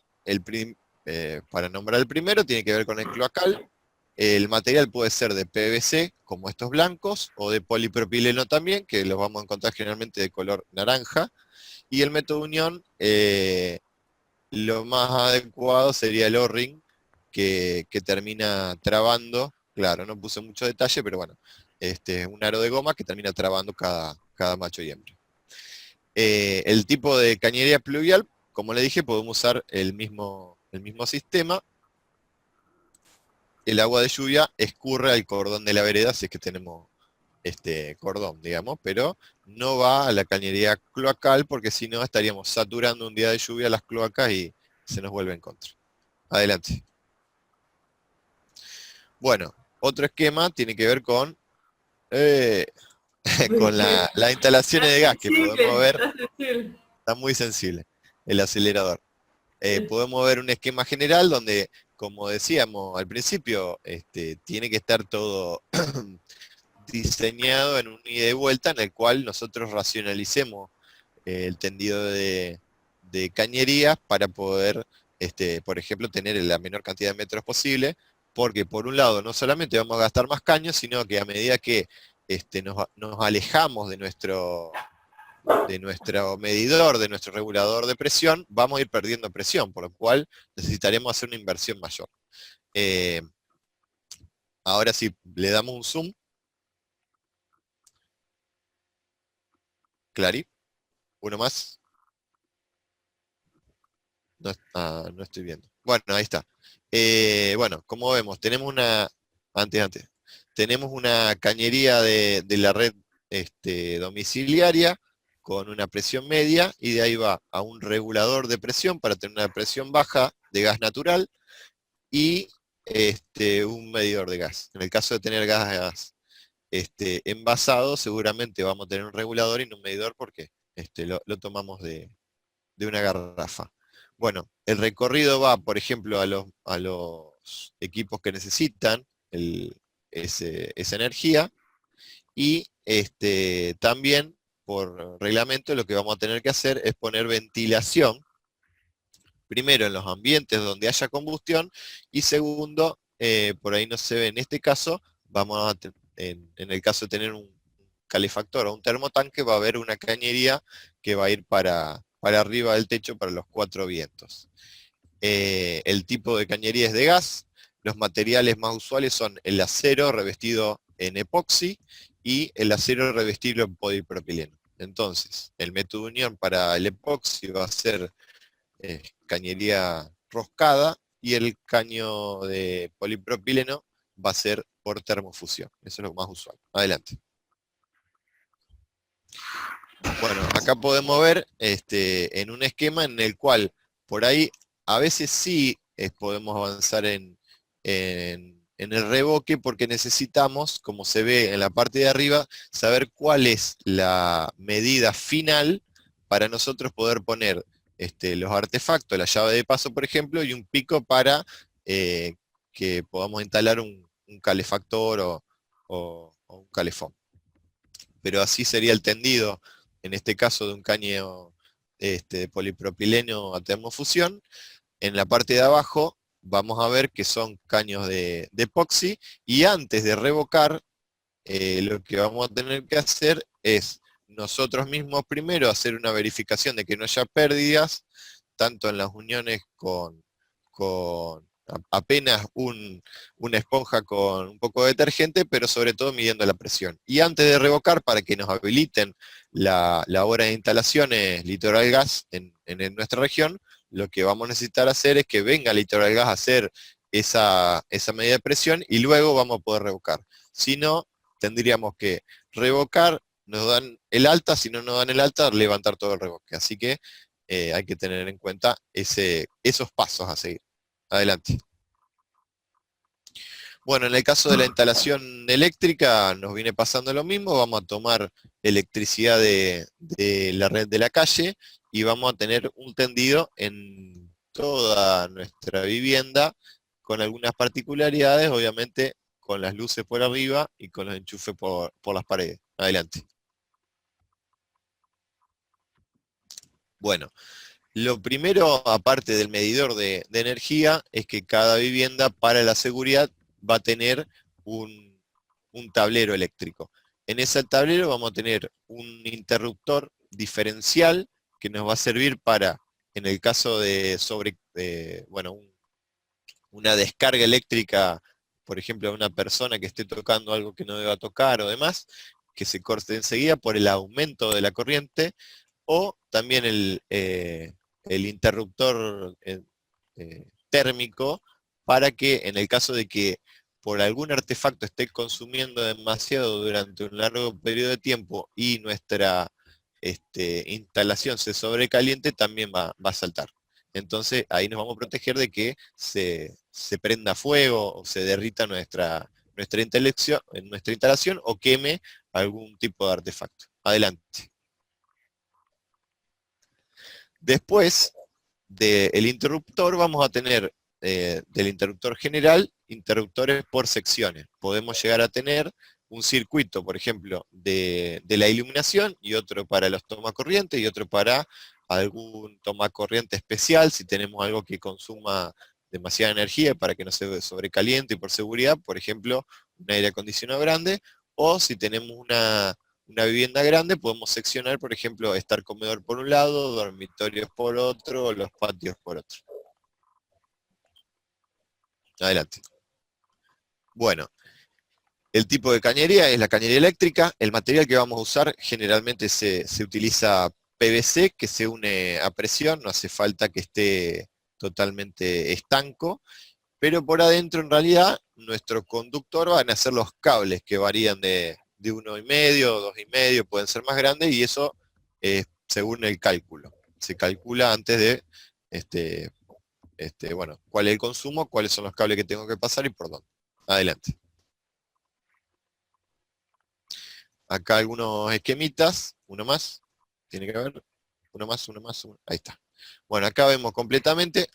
para nombrar el primero, tiene que ver con el cloacal. El material puede ser de PVC, como estos blancos, o de polipropileno también, que los vamos a encontrar generalmente de color naranja. Y el método unión, lo más adecuado sería el O-ring, que termina trabando, claro, no puse mucho detalle, pero bueno, un aro de goma que termina trabando cada macho y hembra. El tipo de cañería pluvial, como le dije, podemos usar el mismo sistema. El agua de lluvia escurre al cordón de la vereda, si es que tenemos cordón, digamos, pero no va a la cañería cloacal, porque si no estaríamos saturando un día de lluvia las cloacas y se nos vuelve en contra. Adelante. Bueno, otro esquema tiene que ver con, con las instalaciones de gas, que podemos ver, está muy sensible, el acelerador. Podemos ver un esquema general donde, como decíamos al principio, tiene que estar todo diseñado en un ida y vuelta en el cual nosotros racionalicemos el tendido de cañerías para poder, por ejemplo, tener la menor cantidad de metros posible, porque por un lado no solamente vamos a gastar más caños, sino que a medida que nos alejamos de nuestro medidor, de nuestro regulador de presión, vamos a ir perdiendo presión, por lo cual necesitaremos hacer una inversión mayor. Ahora sí, le damos un zoom. Clary, uno más. No estoy viendo. Bueno, ahí está. Bueno, como vemos, tenemos tenemos una cañería de la red domiciliaria con una presión media, y de ahí va a un regulador de presión para tener una presión baja de gas natural y un medidor de gas. En el caso de tener gas envasado, seguramente vamos a tener un regulador y no un medidor, porque lo tomamos de una garrafa. Bueno, el recorrido va, por ejemplo, a los equipos que necesitan esa energía, y también por reglamento lo que vamos a tener que hacer es poner ventilación, primero en los ambientes donde haya combustión, y segundo, por ahí no se ve en este caso, en el caso de tener un calefactor o un termotanque, va a haber una cañería que va a ir para arriba del techo para los 4 vientos. El tipo de cañería es de gas. Los materiales más usuales son el acero revestido en epoxi y el acero revestido en polipropileno. Entonces, el método de unión para el epoxi va a ser cañería roscada, y el caño de polipropileno va a ser por termofusión. Eso es lo más usual. Adelante. Bueno, acá podemos ver en un esquema en el cual por ahí a veces sí podemos avanzar en el revoque, porque necesitamos, como se ve en la parte de arriba, saber cuál es la medida final para nosotros poder poner los artefactos, la llave de paso, por ejemplo, y un pico para que podamos instalar un calefactor o un calefón. Pero así sería el tendido, en este caso de un caño de polipropileno a termofusión. En la parte de abajo vamos a ver que son caños de epoxi, y antes de revocar, lo que vamos a tener que hacer es nosotros mismos primero hacer una verificación de que no haya pérdidas, tanto en las uniones con apenas una esponja con un poco de detergente, pero sobre todo midiendo la presión. Y antes de revocar, para que nos habiliten la obra de instalaciones Litoral Gas en nuestra región, lo que vamos a necesitar hacer es que venga Litoral Gas a hacer esa medida de presión, y luego vamos a poder revocar. Si no, tendríamos que revocar, nos dan el alta, si no nos dan el alta, levantar todo el revoque. Así que hay que tener en cuenta esos pasos a seguir. Adelante. Bueno, en el caso de la instalación eléctrica nos viene pasando lo mismo. Vamos a tomar electricidad de la red de la calle, y vamos a tener un tendido en toda nuestra vivienda, con algunas particularidades, obviamente con las luces por arriba y con los enchufes por las paredes. Adelante. Bueno, lo primero, aparte del medidor de energía, es que cada vivienda, para la seguridad, va a tener un tablero eléctrico. En ese tablero vamos a tener un interruptor diferencial que nos va a servir para, en el caso de una descarga eléctrica, por ejemplo, a una persona que esté tocando algo que no deba tocar o demás, que se corte enseguida por el aumento de la corriente, o también el interruptor térmico, para que en el caso de que por algún artefacto esté consumiendo demasiado durante un largo periodo de tiempo y nuestra instalación se sobrecaliente, también va a saltar. Entonces ahí nos vamos a proteger de que se prenda fuego o se derrita nuestra instalación o queme algún tipo de artefacto. Adelante. Después del interruptor vamos a tener del interruptor general, interruptores por secciones. Podemos llegar a tener un circuito, por ejemplo, de la iluminación y otro para los tomacorrientes y otro para algún tomacorriente especial, si tenemos algo que consuma demasiada energía para que no se sobrecaliente y por seguridad, por ejemplo, un aire acondicionado grande, o si tenemos una vivienda grande, podemos seccionar, por ejemplo, estar comedor por un lado, dormitorios por otro, o los patios por otro. Adelante. Bueno, el tipo de cañería es la cañería eléctrica. El material que vamos a usar generalmente se utiliza PVC, que se une a presión, no hace falta que esté totalmente estanco, pero por adentro en realidad nuestro conductor van a ser los cables que varían de 1,5, 2,5, pueden ser más grandes, y eso es según el cálculo. Se calcula antes de cuál es el consumo, cuáles son los cables que tengo que pasar y por dónde. Adelante. Acá algunos esquemitas, uno más, tiene que haber, uno más, ahí está. Bueno, acá vemos completamente,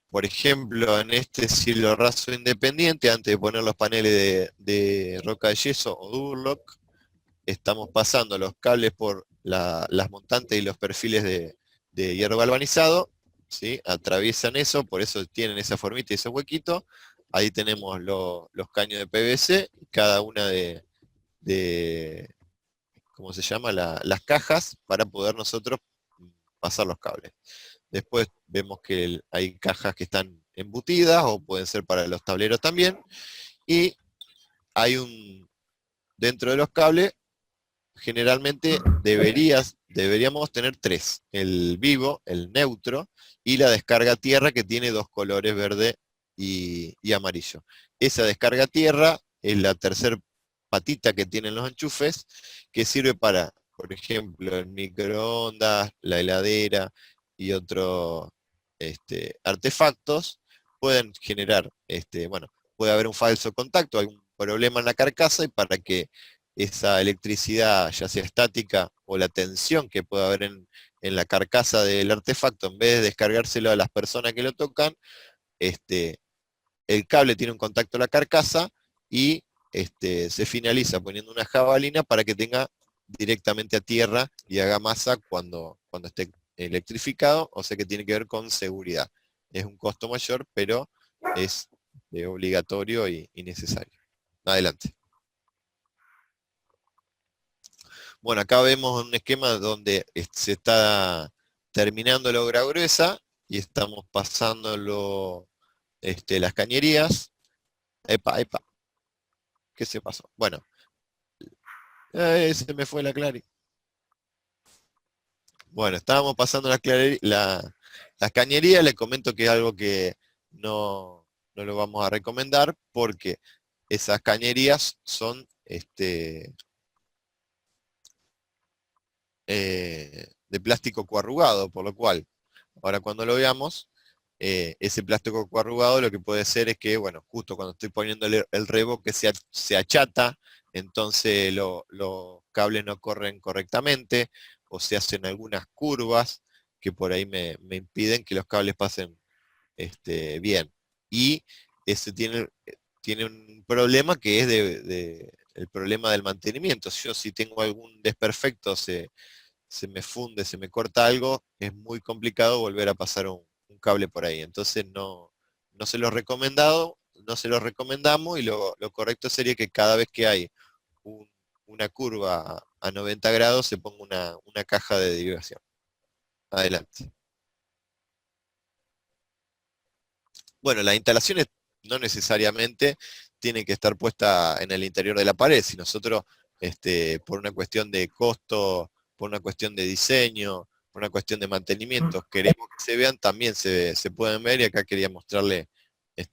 por ejemplo, en este cielo raso independiente, antes de poner los paneles de roca de yeso o Durlock, estamos pasando los cables por las montantes y los perfiles de hierro galvanizado, ¿sí? Atraviesan eso, por eso tienen esa formita y ese huequito. Ahí tenemos los caños de PVC, cada una ¿cómo se llama? Las cajas para poder nosotros pasar los cables. Después vemos que hay cajas que están embutidas o pueden ser para los tableros también. Y hay dentro de los cables, generalmente deberíamos tener 3. El vivo, el neutro y la descarga tierra, que tiene 2 colores, verde y amarillo. Esa descarga tierra es la tercera patita que tienen los enchufes, que sirve para, por ejemplo, el microondas, la heladera y otros artefactos. Pueden generar, puede haber un falso contacto, algún problema en la carcasa, y para que esa electricidad, ya sea estática o la tensión que pueda haber en la carcasa del artefacto, en vez de descargárselo a las personas que lo tocan, el cable tiene un contacto a la carcasa y se finaliza poniendo una jabalina para que tenga directamente a tierra y haga masa cuando esté electrificado, o sea que tiene que ver con seguridad. Es un costo mayor, pero es obligatorio y necesario. Adelante. Bueno, acá vemos un esquema donde se está terminando la obra gruesa y estamos pasando las cañerías. Epa. ¿Qué se pasó? Bueno, se me fue la Clary. Bueno, estábamos pasando las cañerías. Les comento que es algo que no lo vamos a recomendar, porque esas cañerías son de plástico coarrugado, por lo cual, ahora cuando lo veamos, ese plástico coarrugado lo que puede ser es que, bueno, justo cuando estoy poniendo el reboque se achata, entonces los cables no corren correctamente, o se hacen algunas curvas que por ahí me impiden que los cables pasen bien. Y ese tiene un problema que es el problema del mantenimiento. Si tengo algún desperfecto, se me funde, se me corta algo, es muy complicado volver a pasar un cable por ahí. Entonces no se lo recomendamos, y lo correcto sería que cada vez que hay un una curva a 90 grados se ponga una caja de derivación. Adelante. Bueno, las instalaciones no necesariamente tienen que estar puestas en el interior de la pared. Si nosotros, por una cuestión de costo, por una cuestión de diseño, por una cuestión de mantenimiento, queremos que se vean, también se pueden ver, y acá quería mostrarle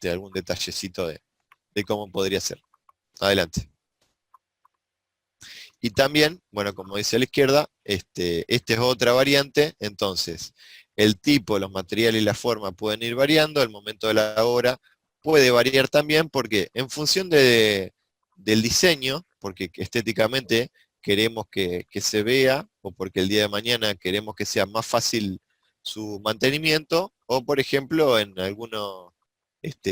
algún detallecito de cómo podría ser. Adelante. Y también, bueno, como dice a la izquierda, esta es otra variante. Entonces, el tipo, los materiales y la forma pueden ir variando, el momento de la obra puede variar también, porque en función del diseño, porque estéticamente queremos que se vea, o porque el día de mañana queremos que sea más fácil su mantenimiento, o por ejemplo, en algunos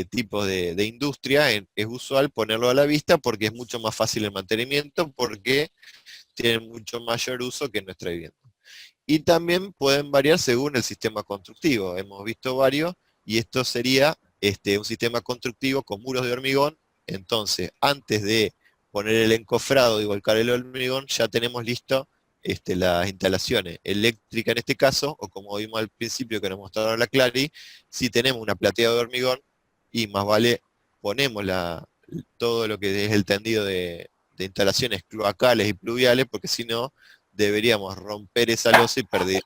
tipos de industria es usual ponerlo a la vista porque es mucho más fácil el mantenimiento, porque tienen mucho mayor uso que en nuestra vivienda. Y también pueden variar según el sistema constructivo. Hemos visto varios, y esto sería un sistema constructivo con muros de hormigón. Entonces, antes de poner el encofrado y volcar el hormigón, ya tenemos listo las instalaciones eléctricas en este caso, o como vimos al principio que nos mostraron la Clary, si tenemos una plateada de hormigón, y más vale ponemos todo lo que es el tendido de instalaciones cloacales y pluviales, porque si no, deberíamos romper esa losa y perder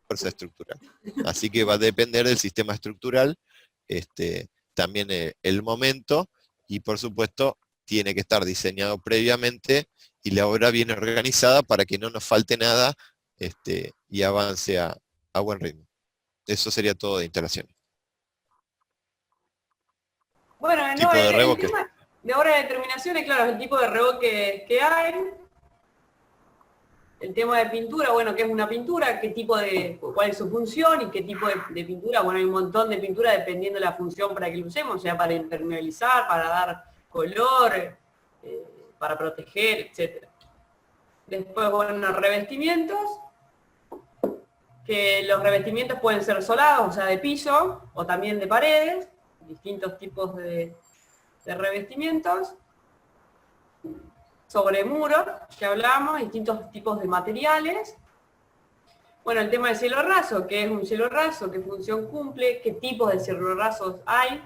fuerza estructural. Así que va a depender del sistema estructural, también el momento, y por supuesto tiene que estar diseñado previamente y la obra bien organizada para que no nos falte nada y avance a buen ritmo. Eso sería todo de instalaciones. Bueno, Tipo de revoque. el tema de obra de determinaciones, claro, es el tipo de revoque que hay. El tema de pintura, bueno, ¿qué es una pintura? ¿Cuál es su función y qué tipo de pintura? Bueno, hay un montón de pintura dependiendo de la función para que lo usemos, sea para impermeabilizar, para dar color, para proteger, etc. Después, bueno, revestimientos, que los revestimientos pueden ser solados, o sea, de piso, o también de paredes, distintos tipos de revestimientos. Sobre muros, que hablamos, distintos tipos de materiales. Bueno, el tema del cielo raso, ¿qué es un cielo raso? ¿Qué función cumple? ¿Qué tipos de cielo rasos hay?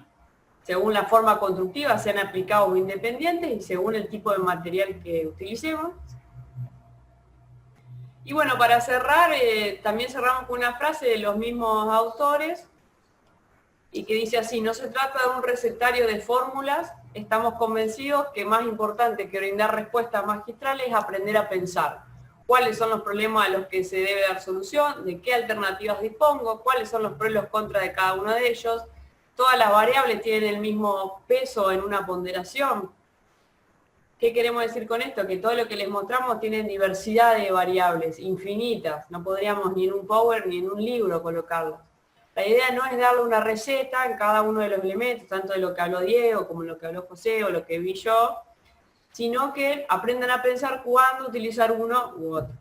Según la forma constructiva, sean aplicados o independientes, y según el tipo de material que utilicemos. Y bueno, para cerrar, también cerramos con una frase de los mismos autores, y que dice así: no se trata de un recetario de fórmulas, estamos convencidos que más importante que brindar respuestas magistrales es aprender a pensar. ¿Cuáles son los problemas a los que se debe dar solución? ¿De qué alternativas dispongo? ¿Cuáles son los pros y los contras de cada uno de ellos? ¿Todas las variables tienen el mismo peso en una ponderación? ¿Qué queremos decir con esto? Que todo lo que les mostramos tiene diversidad de variables, infinitas. No podríamos ni en un Power ni en un libro colocarlas. La idea no es darle una receta en cada uno de los elementos, tanto de lo que habló Diego, como lo que habló José, o lo que vi yo, sino que aprendan a pensar cuándo utilizar uno u otro.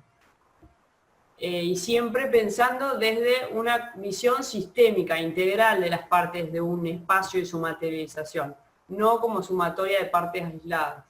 Y siempre pensando desde una visión sistémica, integral de las partes de un espacio y su materialización, no como sumatoria de partes aisladas.